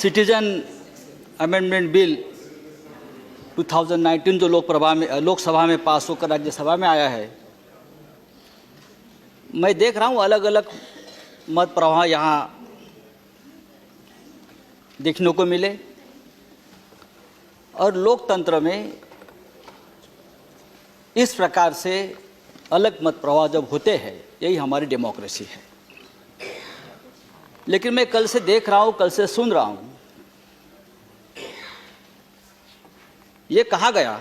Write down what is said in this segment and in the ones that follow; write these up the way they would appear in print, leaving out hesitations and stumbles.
Citizen amendment bill 2019 जो लोकसभा में पास होकर राज्यसभा में आया है, मैं देख रहा हूँ अलग अलग मत प्रवाह यहाँ देखने को मिले। और लोकतंत्र में इस प्रकार से अलग मत प्रवाह जब होते हैं, यही हमारी डेमोक्रेसी है। लेकिन मैं कल से देख रहा हूँ, कल से सुन रहा हूँ, ये कहा गया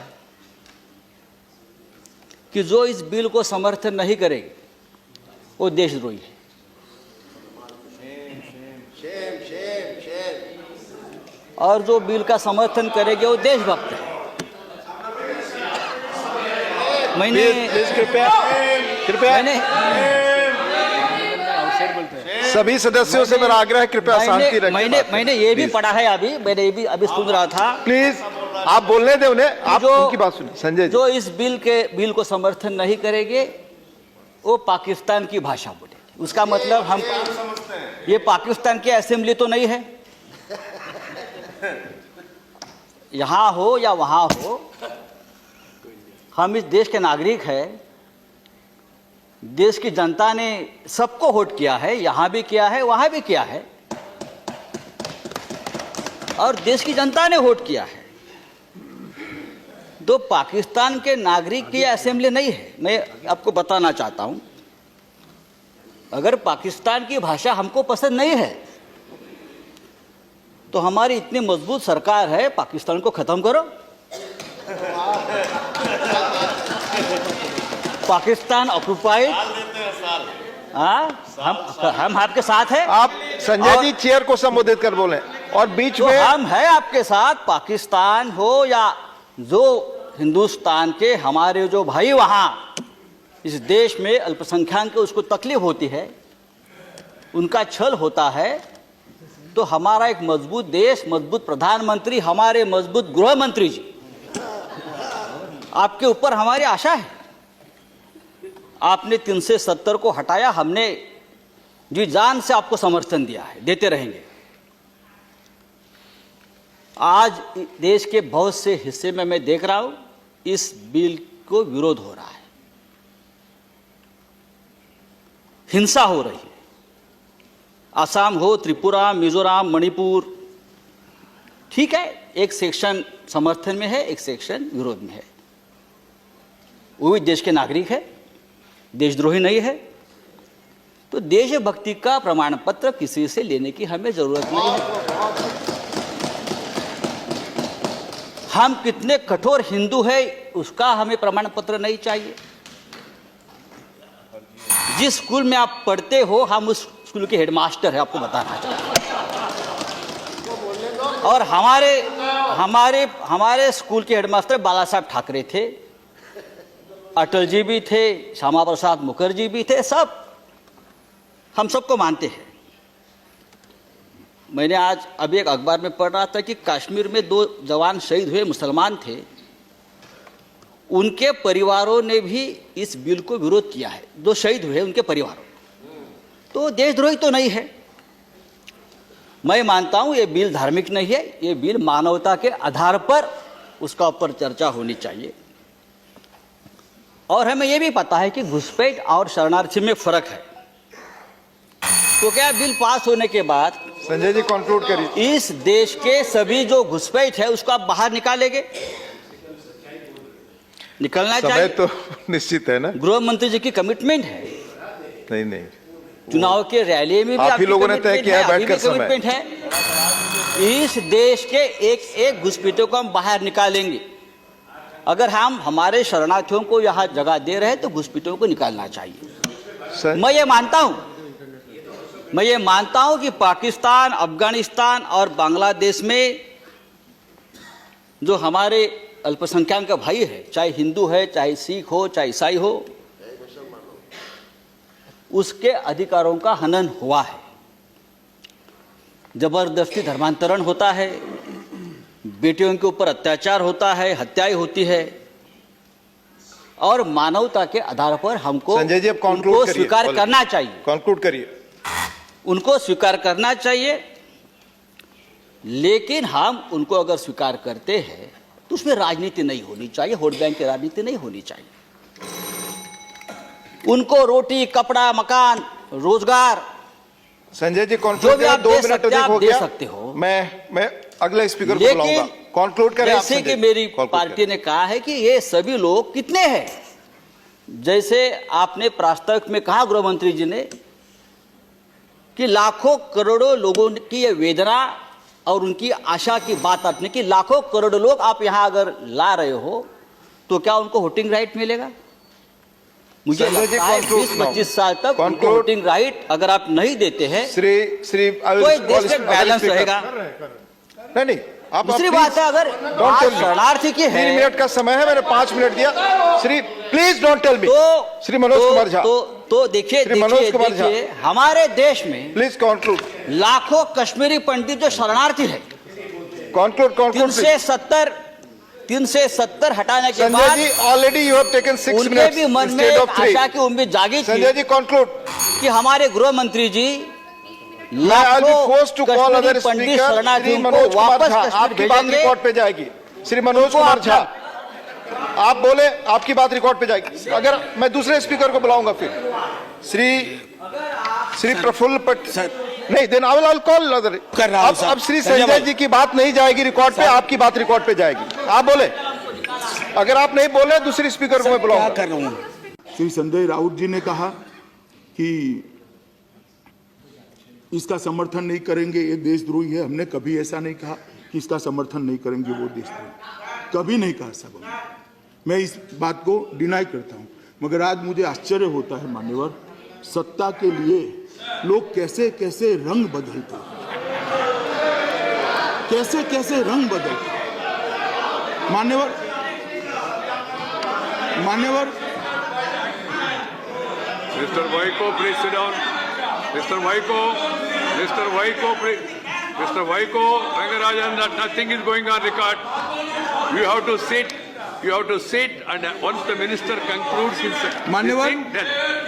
कि जो इस बिल को समर्थन नहीं करेगी वो देशद्रोही है। और जो बिल का समर्थन करेंगे वो देशभक्त है। सभी सदस्यों से मेरा आग्रह है, कृपया शांति रखें। मैंने ये भी पढ़ा है, मैंने ये भी अभी सुन रहा था। प्लीज आप बोलने दें उन्हें, आप उनकी बात सुनिए। संजय जी, जो इस बिल को समर्थन नहीं करेंगे वो पाकिस्तान की भाषा बोलेंगे। उसका मतलब हम ये पाकिस्तान की असेंबली तो नहीं है, यहाँ हो या वहाँ हो, हम इस देश के नागरिक हैं। देश की जनता ने सबको वोट किया है, यहाँ भी किया है, वहाँ भी किया है, और देश की जनता ने वोट किया है। तो पाकिस्तान के नागरिक की असेंबली नहीं है। मैं आपको बताना चाहता हूँ, अगर पाकिस्तान की भाषा हमको पसंद नहीं है तो हमारी इतनी मजबूत सरकार है, पाकिस्तान को खत्म करो। पाकिस्तान ऑक्युपाइड, हम आपके साथ हैं। आप संजय जी चेयर को संबोधित कर बोले, और बीच में हम हैं आपके साथ। पाकिस्तान हो या जो हिंदुस्तान के हमारे जो भाई वहाँ इस देश में अल्पसंख्यक के उसको तकलीफ होती है, उनका छल होता है, तो हमारा एक मजबूत देश, मजबूत प्रधानमंत्री, हमारे मजबूत गृह मंत्री जी, आपके ऊपर हमारी आशा है। आपने 370 को हटाया, हमने जी जान से आपको समर्थन दिया है, देते रहेंगे। आज देश के बहुत से हिस्से में मैं देख रहा हूं इस बिल को विरोध हो रहा है, हिंसा हो रही है। असम हो, त्रिपुरा, मिजोरम, मणिपुर, ठीक है, एक सेक्शन समर्थन में है, एक सेक्शन विरोध में है। वो भी देश के नागरिक है, देशद्रोही नहीं है। तो देशभक्ति का प्रमाण पत्र किसी से लेने की हमें जरूरत नहीं है। हम कितने कठोर हिंदू है उसका हमें प्रमाण पत्र नहीं चाहिए। जिस स्कूल में आप पढ़ते हो, हम उस स्कूल के हेडमास्टर है, आपको बताना चाहिए। और हमारे स्कूल के हेडमास्टर बाला साहब ठाकरे थे, अटल जी भी थे, श्यामा प्रसाद मुखर्जी भी थे, सब हम सबको मानते हैं। मैंने आज अभी एक अखबार में पढ़ रहा था कि कश्मीर में 2 जवान शहीद हुए, मुसलमान थे, उनके परिवारों ने भी इस बिल को विरोध किया है। 2 शहीद हुए उनके परिवारों, तो देशद्रोही तो नहीं है। मैं मानता हूं ये बिल धार्मिक नहीं है, ये बिल मानवता के आधार पर उसका ऊपर चर्चा होनी चाहिए। और हमें ये भी पता है कि घुसपैठ और शरणार्थी में फर्क है। तो क्या बिल पास होने के बाद संजय जी कंक्लूड करिए, इस देश के सभी जो घुसपैठ है उसको आप बाहर निकालेंगे? निकलना चाहिए, तो निश्चित है ना। गृह मंत्री जी की कमिटमेंट है। नहीं, चुनाव के रैली में भी आप ही लोगों ने तय किया है, बैठकर कमिटमेंट है। इस देश के एक एक घुसपैठियों को हम बाहर निकालेंगे। अगर हम हमारे शरणार्थियों को यहाँ जगह दे रहे हैं तो घुसपैठियों को निकालना चाहिए। मैं ये मानता हूं कि पाकिस्तान, अफगानिस्तान और बांग्लादेश में जो हमारे अल्पसंख्यक का भाई है, चाहे हिंदू है, चाहे सिख हो, चाहे ईसाई हो, उसके अधिकारों का हनन हुआ है। जबरदस्ती धर्मांतरण होता है, बेटियों के ऊपर अत्याचार होता है, हत्याएं होती है, और मानवता के आधार पर हमको संजय जी अब उनको स्वीकार करना चाहिए। कंक्लूड करिए। उनको स्वीकार करना चाहिए। लेकिन हम उनको अगर स्वीकार करते हैं तो उसमें राजनीति नहीं होनी चाहिए, वोट बैंक की राजनीति नहीं होनी चाहिए। उनको रोटी, कपड़ा, मकान, रोजगार संजय जी जो कॉन्क्लूड भी करें, आप 2 दे मिनट सकते अधिक हैं, हो आप दे गया। सकते हो। मैं अगले स्पीकर को लेकिन बुलाऊंगा। कॉन्क्लूड करें आप जैसे संजय। कि मेरी Conclude पार्टी करें। ने कहा है कि ये सभी लोग कितने हैं, जैसे आपने प्रास्ताविक में कहा गृह मंत्री जी ने कि लाखों करोड़ों लोगों की ये वेदना और उनकी आशा की बात आपने कि लाखों करोड़ों लोग आप यहां अगर ला रहे हो तो क्या उनको वोटिंग राइट मिलेगा? मुझे संजय जी, लगता है conclude 20-25 साल तक उनको Conclude। वोटिंग राइट अगर आप नहीं देते हैं श्री तो एक देश में बैलेंस रहेगा। नहीं आप दूसरी आप बात है, अगर Don't आज tell me. शरणार्थी की 3 है मिनट का समय है, मैंने 5 मिनट दिया। Shri please don't tell me. तो श्री मनोज कुमार झा, तो देखिए श्री मनोज कुमार झा। देखिए हमारे देश में प्लीज कॉन्क्लूड लाखों कश्मीरी पंडित जो शरणार्थी है, कॉन्क्लूड 370 हटाने के संजय बाद जी ऑलरेडी यू हैव टेकन 6 उनके मिनट्स भी मन में इंस्टेड एक ऑफ 3। आशा की उम्मीद जागी थी संजय जी कॉन्क्लूड। कि हमारे गृह मंत्री जी I'll be लाखों forced to call other Kashmiri Pandit speaker, Shri शरणार्थियों को मनोज कुमार वापस झा। कश्मीर आपकी बात भेजेंगे। रिकॉर्ड पे जाएगी। श्री मनोज उनको कुमार आप झा, आप बोले, आपकी बात रिकॉर्ड पे जाएगी। अगर मैं दूसरे स्पीकर को बुलाऊंगा फिर श्री प्रफुल्ल नहीं, then I will call other. कर रहा हूं सर। अब श्री संजय जी की बात नहीं जाएगी रिकॉर्ड पे, आपकी बात रिकॉर्ड पे जाएगी। आप बोले, अगर आप नहीं बोले दूसरे स्पीकर को मैं क्या बुलाऊंगा। कर रहा हूं? श्री संजय राउत जी ने कहा कि इसका समर्थन नहीं करेंगे, ये देशद्रोही है। हमने कभी ऐसा नहीं कहा कि इसका समर्थन नहीं करेंगे वो देशद्रोही, कभी नहीं कहा सब। मैं इस बात को डिनाई करता हूं, मगर आज मुझे आश्चर्य होता है मान्यवर, सत्ता के लिए लोग कैसे कैसे रंग बदलते, कैसे कैसे रंग बदलते। मान्यवर Mr. Vaiko, please sit down. Mr. Vaiko, please. Mr. Vaiko, Rangarajan, that nothing is going on record. You have to sit. You have to sit, and once the minister concludes his मान्यवर, thing, then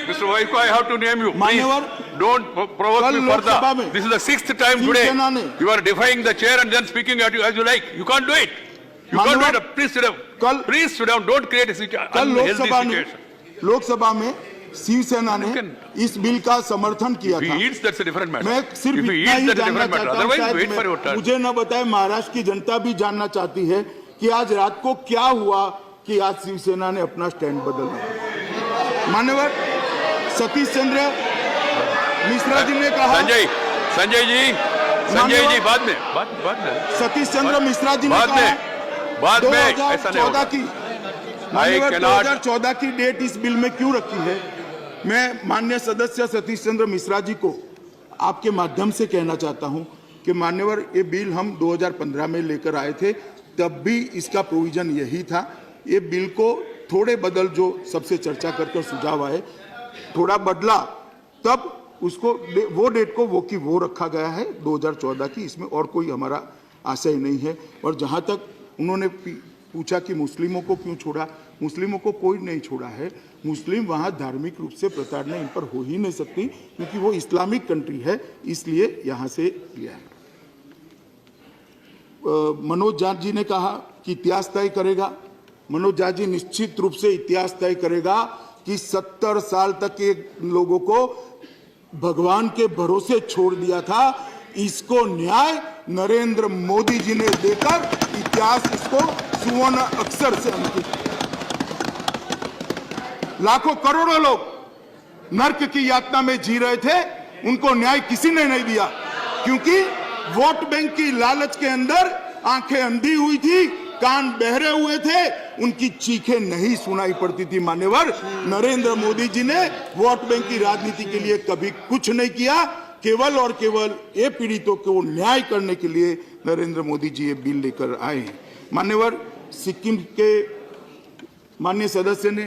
Mr. Vaiko, I have to name you. मान्यवर, Please, don't provoke कल me Lok Sabha further. में This is the 6th time today. Shiv Sena ने You are defying the chair and then speaking as you like. You can't do it. You can't do मान्यवर, it. Please sit down. कल- Please sit down. Don't create a कल unhealthy situation. Lok Sabha में शिवसेना ने इस bill का समर्थन किया If था। he eats, that's a different matter. मैं सिर्फ If he इतना eats, ही that's a जानना different matter. चाहता हूं, Otherwise, शायद wait for your turn. मुझे न बताए, महाराष्ट्र की जनता भी जानना चाहती है कि आज रात को क्या हुआ कि आज शिवसेना ने अपना स्टैंड बदला। मान्यवर सतीश चंद्र मिश्रा जी ने कहा, संजय जी बाद में सतीश चंद्र मिश्रा जी ने बाद कहा में ऐसा नहीं 2014 होगा। की मान्यवर cannot- 2014 की डेट इस बिल में क्यों रखी है? मैं माननीय सदस्य सतीश चंद्र मिश्रा जी को आपके माध्यम से कहना चाहता हूं कि मान्यवर ये बिल हम 2015 में लेकर आए थे, तब भी इसका प्रोविजन यही था। ये बिल को थोड़े बदल, जो सबसे चर्चा करके सुझाव आए, थोड़ा बदला, तब उसको वो डेट को वो की वो रखा गया है 2014 की। इसमें और कोई हमारा आशय नहीं है। और जहां तक उन्होंने पूछा कि मुस्लिमों को क्यों छोड़ा, मुस्लिमों को कोई नहीं छोड़ा है। मुस्लिम वहाँ धार्मिक रूप से प्रताड़ना इन पर हो ही नहीं सकती, क्योंकि वो इस्लामिक कंट्री है, इसलिए यहाँ से लिया है। मनोज झा जी ने कहा कि इतिहास तय करेगा। मनोज झा जी निश्चित रूप से इतिहास तय करेगा कि 70 साल तक के लोगों को भगवान के भरोसे छोड़ दिया था, इसको न्याय नरेंद्र मोदी जी ने देकर इतिहास इसको सुवर्ण अक्षर से अंकित किया। लाखों करोड़ों लोग नर्क की यातना में जी रहे थे, उनको न्याय किसी ने नहीं दिया, क्योंकि वोट बैंक की लालच के अंदर आंखें अंधी हुई थी, कान बहरे हुए थे, उनकी चीखें नहीं सुनाई पड़ती थी। मान्यवर नरेंद्र मोदी जी ने वोट बैंक की राजनीति के लिए कभी कुछ नहीं किया, केवल और केवल ये पीड़ितों को न्याय करने के लिए नरेंद्र मोदी जी ये बिल लेकर आए हैं। मान्यवर सिक्किम के माननीय सदस्य ने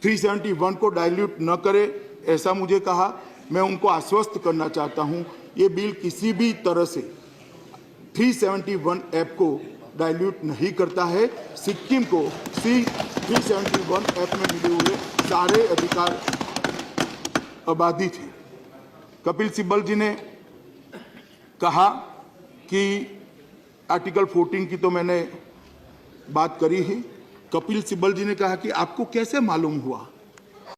371 को डाइल्यूट न करे ऐसा मुझे कहा। मैं उनको आश्वस्त करना चाहता हूं, ये बिल किसी भी तरह से 371 ऐप को डाइल्यूट नहीं करता है। सिक्किम को 371 ऐप में मिले हुए सारे अधिकार अबाधित हैं। कपिल सिब्बल जी ने कहा कि आर्टिकल 14 की तो मैंने बात करी ही। कपिल सिब्बल जी ने कहा कि आपको कैसे मालूम हुआ